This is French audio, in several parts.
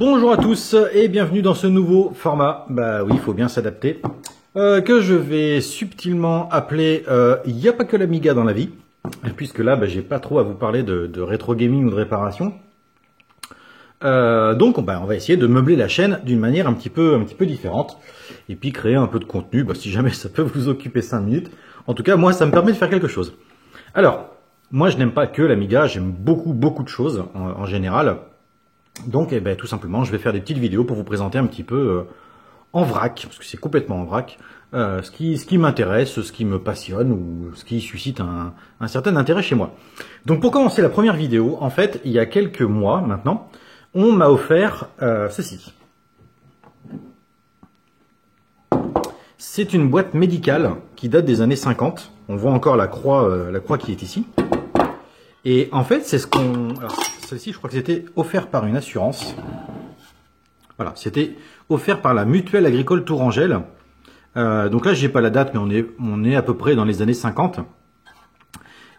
Bonjour à tous et bienvenue dans ce nouveau format, bah oui, il faut bien s'adapter, que je vais subtilement appeler il n'y a pas que l'Amiga dans la vie, puisque là, j'ai pas trop à vous parler de rétro gaming ou de réparation. Donc on va essayer de meubler la chaîne d'une manière un petit peu différente, et puis créer un peu de contenu, si jamais ça peut vous occuper 5 minutes. En tout cas, moi, ça me permet de faire quelque chose. Alors, moi, je n'aime pas que l'Amiga, j'aime beaucoup de choses en général. Donc, tout simplement, je vais faire des petites vidéos pour vous présenter un petit peu en vrac, parce que c'est complètement en vrac, ce qui m'intéresse, ce qui me passionne, ou ce qui suscite un certain intérêt chez moi. Donc, pour commencer la première vidéo, en fait, il y a quelques mois maintenant, on m'a offert ceci. C'est une boîte médicale qui date des années 50. On voit encore la croix qui est ici. Et en fait, c'est ce qu'on... Celle-ci, je crois que c'était offert par une assurance. Voilà, c'était offert par la Mutuelle Agricole Tourangelle. Donc là, j'ai pas la date, mais on est à peu près dans les années 50.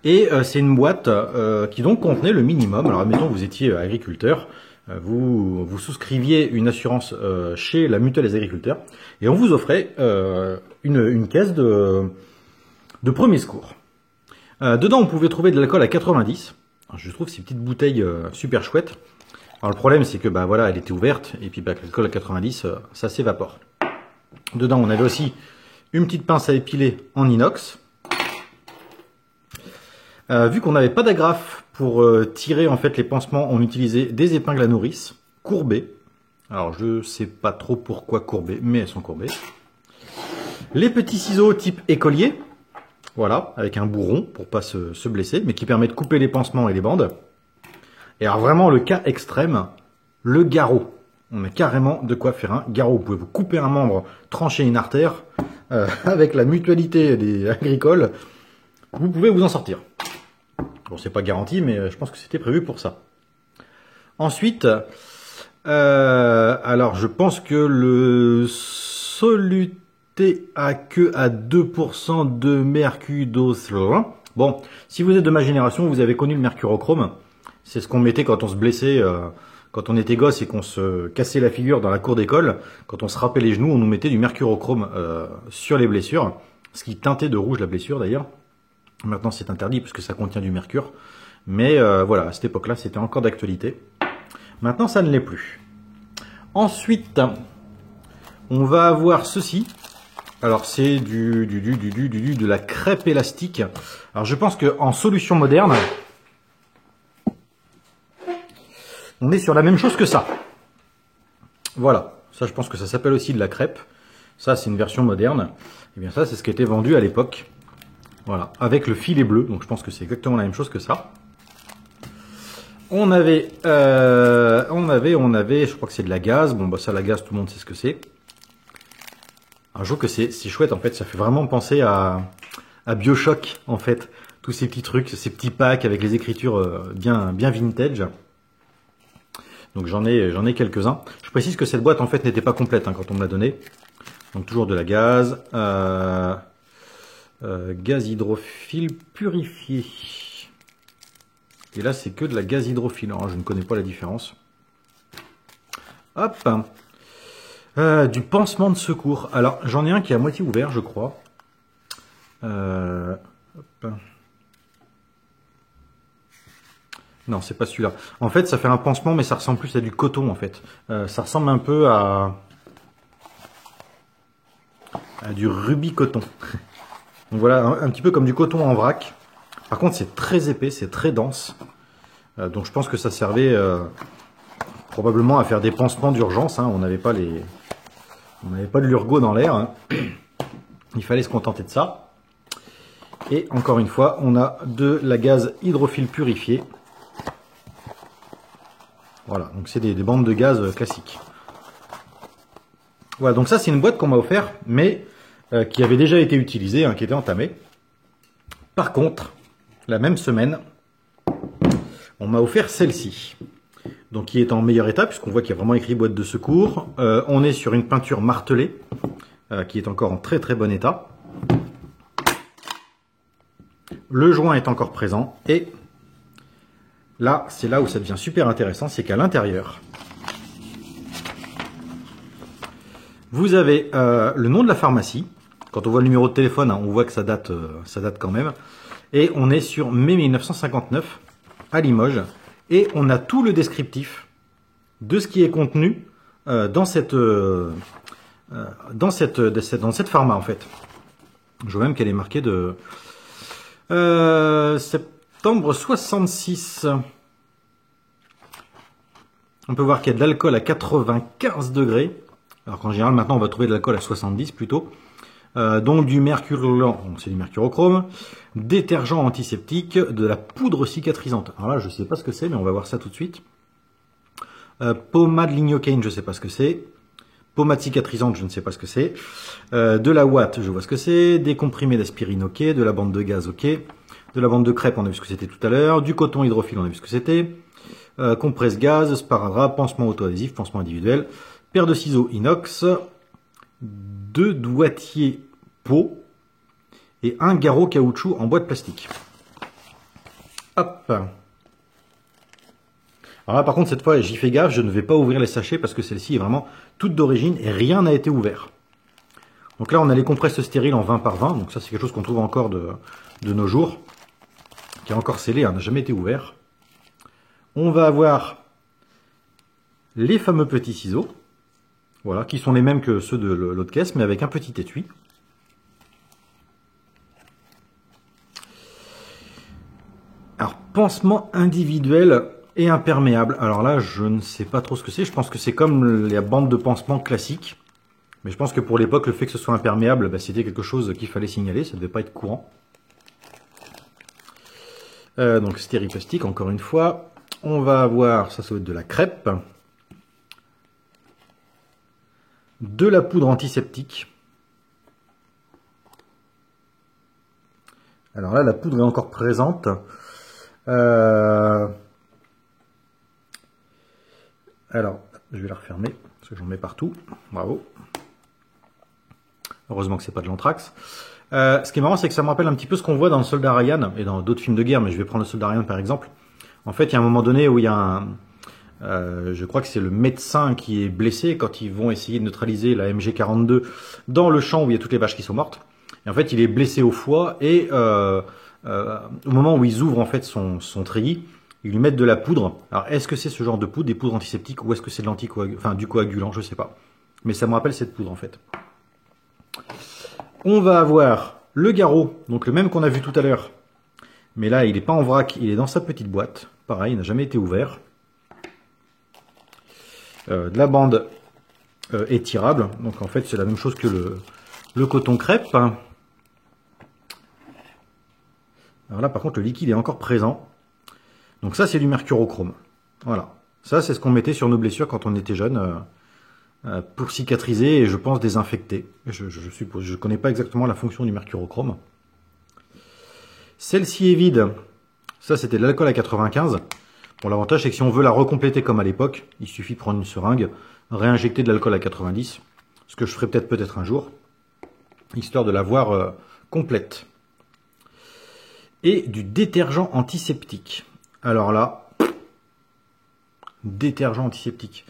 Et c'est une boîte qui donc contenait le minimum. Alors, admettons que vous étiez agriculteur, vous souscriviez une assurance chez la Mutuelle des agriculteurs, et on vous offrait une caisse de premier secours. Dedans, on pouvait trouver de l'alcool à 90. Alors, je trouve ces petites bouteilles super chouettes. Alors, le problème, c'est que voilà, elle était ouverte, et puis l'alcool à 90, ça s'évapore. Dedans, on avait aussi une petite pince à épiler en inox. Vu qu'on n'avait pas d'agrafe pour tirer en fait les pansements, on utilisait des épingles à nourrice courbées. Alors, je sais pas trop pourquoi courbées, mais elles sont courbées. Les petits ciseaux type écolier. Voilà, avec un bourron pour pas se blesser, mais qui permet de couper les pansements et les bandes. Et alors vraiment, le cas extrême, le garrot. On a carrément de quoi faire un garrot. Vous pouvez vous couper un membre, trancher une artère, avec la mutualité des agricoles, vous pouvez vous en sortir. Bon, c'est pas garanti, mais je pense que c'était prévu pour ça. Ensuite, alors je pense que le Soluté à que à 2% de mercure. Bon, si vous êtes de ma génération, vous avez connu le mercurochrome. C'est ce qu'on mettait quand on se blessait, quand on était gosse et qu'on se cassait la figure dans la cour d'école. Quand on se râpait les genoux, on nous mettait du mercurochrome sur les blessures, ce qui teintait de rouge la blessure d'ailleurs. Maintenant, c'est interdit puisque ça contient du mercure. Mais voilà, à cette époque-là, c'était encore d'actualité. Maintenant, ça ne l'est plus. Ensuite, on va avoir ceci. Alors c'est de la crêpe élastique. Alors je pense qu'en solution moderne, on est sur la même chose que ça. Voilà, ça je pense que ça s'appelle aussi de la crêpe. Ça c'est une version moderne. Et bien ça c'est ce qui était vendu à l'époque. Voilà, avec le filet bleu. Donc je pense que c'est exactement la même chose que ça. On avait, je crois que c'est de la gaz. Bon ça la gaz tout le monde sait ce que c'est. Je trouve que c'est chouette en fait, ça fait vraiment penser à BioShock en fait, tous ces petits trucs, ces petits packs avec les écritures bien vintage. Donc j'en ai quelques-uns. Je précise que cette boîte en fait n'était pas complète quand on me l'a donnée. Donc toujours de la gaz, gaz hydrophile purifié. Et là c'est que de la gaz hydrophile, alors je ne connais pas la différence. Hop. Du pansement de secours. Alors, j'en ai un qui est à moitié ouvert, je crois. Hop. Non, c'est pas celui-là. En fait, ça fait un pansement, mais ça ressemble plus à du coton, en fait. Ça ressemble un peu à du rubis coton. Donc voilà, un petit peu comme du coton en vrac. Par contre, c'est très épais, c'est très dense. Donc je pense que ça servait probablement à faire des pansements d'urgence. On n'avait pas de l'urgot dans l'air. Il fallait se contenter de ça. Et encore une fois, on a de la gaz hydrophile purifiée. Voilà, donc c'est des bandes de gaz classiques. Voilà, donc ça c'est une boîte qu'on m'a offert, mais qui avait déjà été utilisée, qui était entamée. Par contre, la même semaine, on m'a offert celle-ci. Donc qui est en meilleur état, puisqu'on voit qu'il y a vraiment écrit boîte de secours. On est sur une peinture martelée, qui est encore en très bon état. Le joint est encore présent, et là, c'est là où ça devient super intéressant, c'est qu'à l'intérieur, Vous avez le nom de la pharmacie. Quand on voit le numéro de téléphone, hein, on voit que ça date quand même. Et on est sur mai 1959 à Limoges. Et on a tout le descriptif de ce qui est contenu dans cette pharma en fait. Je vois même qu'elle est marquée de septembre 66. On peut voir qu'il y a de l'alcool à 95 degrés. Alors qu'en général, maintenant, on va trouver de l'alcool à 70 plutôt. Donc du mercurochrome, c'est du mercurochrome, détergent antiseptique, de la poudre cicatrisante. Alors là, je ne sais pas ce que c'est, mais on va voir ça tout de suite. Pommade lignocaine, je ne sais pas ce que c'est. Pommade cicatrisante, je ne sais pas ce que c'est. De la ouate, je vois ce que c'est. Des comprimés d'aspirine, ok. De la bande de gaz, ok. De la bande de crêpe, on a vu ce que c'était tout à l'heure. Du coton hydrophile, on a vu ce que c'était. Compresse gaz, sparadrap, pansement auto-adhésif, pansement individuel. Paire de ciseaux inox. 2 doigtiers peau. Et un garrot caoutchouc en bois de plastique. Hop. Alors là, par contre, cette fois, j'y fais gaffe, je ne vais pas ouvrir les sachets parce que celle-ci est vraiment toute d'origine et rien n'a été ouvert. Donc là, on a les compresses stériles en 20 par 20, donc ça, c'est quelque chose qu'on trouve encore de nos jours, qui est encore scellé, n'a jamais été ouvert. On va avoir les fameux petits ciseaux, voilà, qui sont les mêmes que ceux de l'autre caisse, mais avec un petit étui. Alors, pansement individuel et imperméable. Alors là, je ne sais pas trop ce que c'est. Je pense que c'est comme les bandes de pansement classiques. Mais je pense que pour l'époque, le fait que ce soit imperméable, bah, c'était quelque chose qu'il fallait signaler. Ça ne devait pas être courant. Donc stériplastique, encore une fois. On va avoir, ça va être de la crêpe. De la poudre antiseptique. Alors là, la poudre est encore présente. Alors, je vais la refermer, parce que j'en mets partout. Bravo. Heureusement que c'est pas de l'anthrax. Ce qui est marrant, c'est que ça me rappelle un petit peu ce qu'on voit dans le Soldat Ryan, et dans d'autres films de guerre, mais je vais prendre le Soldat Ryan par exemple. En fait, il y a un moment donné où il y a un... je crois que c'est le médecin qui est blessé quand ils vont essayer de neutraliser la MG42 dans le champ où il y a toutes les vaches qui sont mortes. Et en fait, il est blessé au foie, et au moment où ils ouvrent en fait son treillis, ils lui mettent de la poudre. Alors, est-ce que c'est ce genre de poudre, des poudres antiseptiques, ou est-ce que c'est de enfin, du coagulant, je sais pas. Mais ça me rappelle cette poudre, en fait. On va avoir le garrot, donc le même qu'on a vu tout à l'heure. Mais là, il n'est pas en vrac, il est dans sa petite boîte. Pareil, il n'a jamais été ouvert. De la bande étirable. Donc, en fait, c'est la même chose que le coton crêpe. Alors là, par contre, le liquide est encore présent. Donc ça, c'est du mercurochrome. Voilà. Ça, c'est ce qu'on mettait sur nos blessures quand on était jeune pour cicatriser et, je pense, désinfecter. Je suppose. Je ne connais pas exactement la fonction du mercurochrome. Celle-ci est vide. Ça, c'était de l'alcool à 95. Bon, l'avantage, c'est que si on veut la recompléter comme à l'époque, il suffit de prendre une seringue, réinjecter de l'alcool à 90, ce que je ferai peut-être un jour, histoire de la voir complète. Et du détergent antiseptique. Alors là, détergent antiseptique.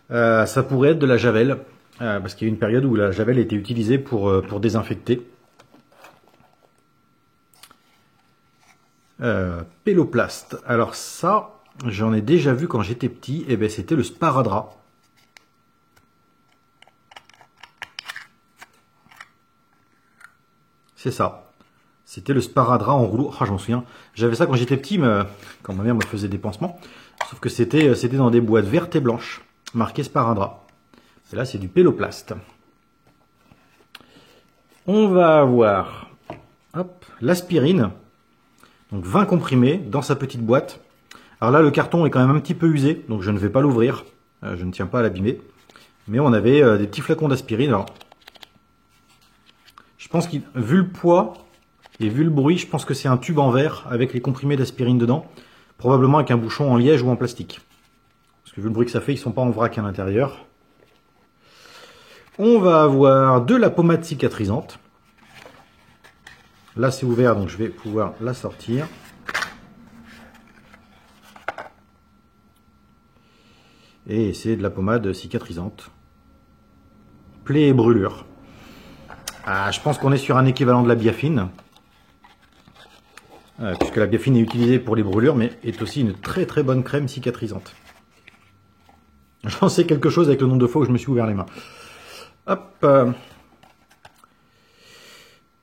Ça pourrait être de la javel, parce qu'il y a eu une période où la javel était utilisée pour désinfecter. Péloplast. Alors ça, j'en ai déjà vu quand j'étais petit, et ben c'était le sparadrap. C'est ça. C'était le sparadrap en rouleau. Ah, je m'en souviens. J'avais ça quand j'étais petit, mais quand ma mère me faisait des pansements. Sauf que c'était dans des boîtes vertes et blanches, marquées sparadrap. Et là, c'est du péloplast. On va avoir l'aspirine. Donc 20 comprimés dans sa petite boîte. Alors là, le carton est quand même un petit peu usé, donc je ne vais pas l'ouvrir. Je ne tiens pas à l'abîmer. Mais on avait des petits flacons d'aspirine. Alors, je pense que vu le poids et vu le bruit, je pense que c'est un tube en verre avec les comprimés d'aspirine dedans. Probablement avec un bouchon en liège ou en plastique. Parce que vu le bruit que ça fait, ils ne sont pas en vrac à l'intérieur. On va avoir de la pommade cicatrisante. Là, c'est ouvert, donc je vais pouvoir la sortir. Et c'est de la pommade cicatrisante. plaies et brûlures. Je pense qu'on est sur un équivalent de la biafine. Puisque la biafine est utilisée pour les brûlures, mais est aussi une très très bonne crème cicatrisante. J'en sais quelque chose avec le nombre de fois où je me suis ouvert les mains. Hop.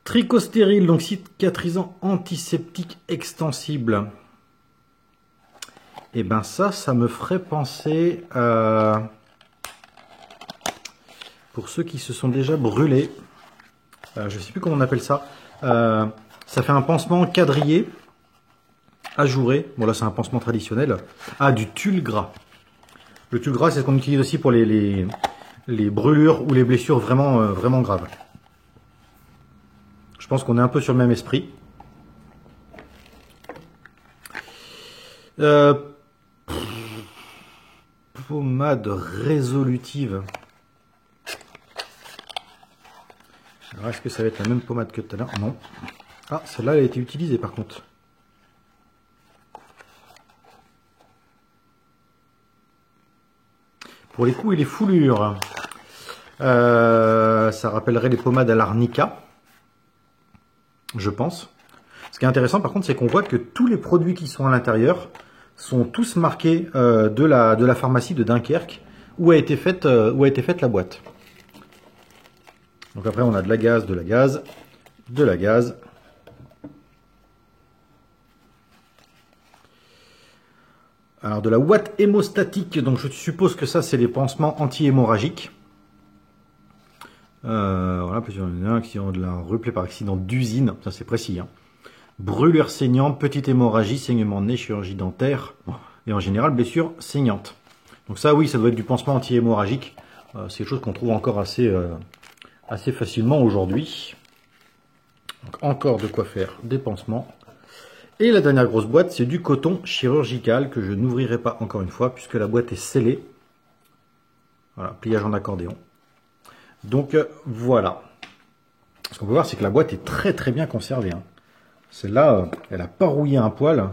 Tricot stérile, donc cicatrisant antiseptique extensible. Et ben ça me ferait penser à... Pour ceux qui se sont déjà brûlés, je ne sais plus comment on appelle ça. Ça fait un pansement quadrillé, ajouré. Bon là c'est un pansement traditionnel. Du tulle gras. Le tulle gras c'est ce qu'on utilise aussi pour les brûlures ou les blessures vraiment graves. Je pense qu'on est un peu sur le même esprit. Pommade résolutive. Alors est-ce que ça va être la même pommade que tout à l'heure? Non. Celle-là elle a été utilisée par contre. Pour les coups et les foulures. Ça rappellerait les pommades à l'arnica. Je pense. Ce qui est intéressant par contre, c'est qu'on voit que tous les produits qui sont à l'intérieur sont tous marqués de la pharmacie de Dunkerque où a été faite la boîte. Donc après on a de la gaze, de la gaze, de la gaze. Alors de la ouate hémostatique, donc je suppose que ça c'est les pansements anti-hémorragiques. Voilà, plusieurs accidents de la replay par accident d'usine, ça c'est précis. Hein. Brûlure saignante, petite hémorragie, saignement de nez, chirurgie dentaire, et en général blessure saignante. Donc ça oui, ça doit être du pansement anti-hémorragique. C'est quelque chose qu'on trouve encore assez facilement aujourd'hui. Donc encore de quoi faire des pansements. Et la dernière grosse boîte, c'est du coton chirurgical que je n'ouvrirai pas encore une fois puisque la boîte est scellée. Voilà, pliage en accordéon. Donc voilà. Ce qu'on peut voir, c'est que la boîte est très très bien conservée. Hein. Celle-là, elle n'a pas rouillé un poil.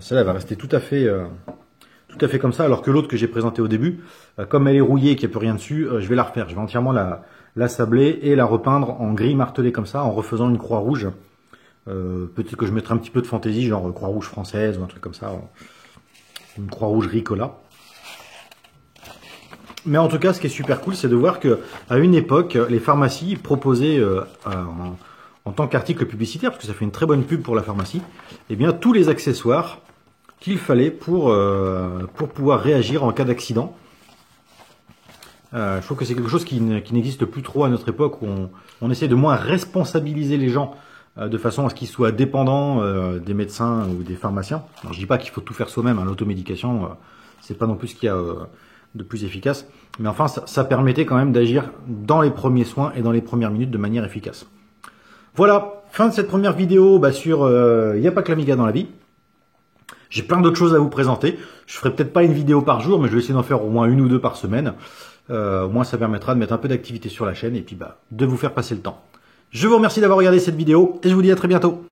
Celle-là, elle va rester tout à fait comme ça, alors que l'autre que j'ai présenté au début, comme elle est rouillée et qu'il n'y a plus rien dessus, je vais la refaire. Je vais entièrement la sabler et la repeindre en gris martelé comme ça, en refaisant une croix rouge. Peut-être que je mettrai un petit peu de fantaisie, genre croix rouge française ou un truc comme ça. Une croix rouge Ricola. Mais en tout cas, ce qui est super cool, c'est de voir que à une époque, les pharmacies proposaient, en tant qu'article publicitaire, parce que ça fait une très bonne pub pour la pharmacie, eh bien tous les accessoires qu'il fallait pour pouvoir réagir en cas d'accident. Je trouve que c'est quelque chose qui n'existe plus trop à notre époque, où on essaie de moins responsabiliser les gens de façon à ce qu'ils soient dépendants des médecins ou des pharmaciens. Alors, je dis pas qu'il faut tout faire soi-même, hein, l'automédication, c'est pas non plus ce qu'il y a de plus efficace, mais enfin ça permettait quand même d'agir dans les premiers soins et dans les premières minutes de manière efficace. Voilà, fin de cette première vidéo sur il n'y a pas que l'Amiga dans la vie. J'ai plein d'autres choses à vous présenter. Je ferai peut-être pas une vidéo par jour, mais je vais essayer d'en faire au moins une ou deux par semaine. Au moins ça permettra de mettre un peu d'activité sur la chaîne et puis de vous faire passer le temps. Je vous remercie d'avoir regardé cette vidéo et je vous dis à très bientôt.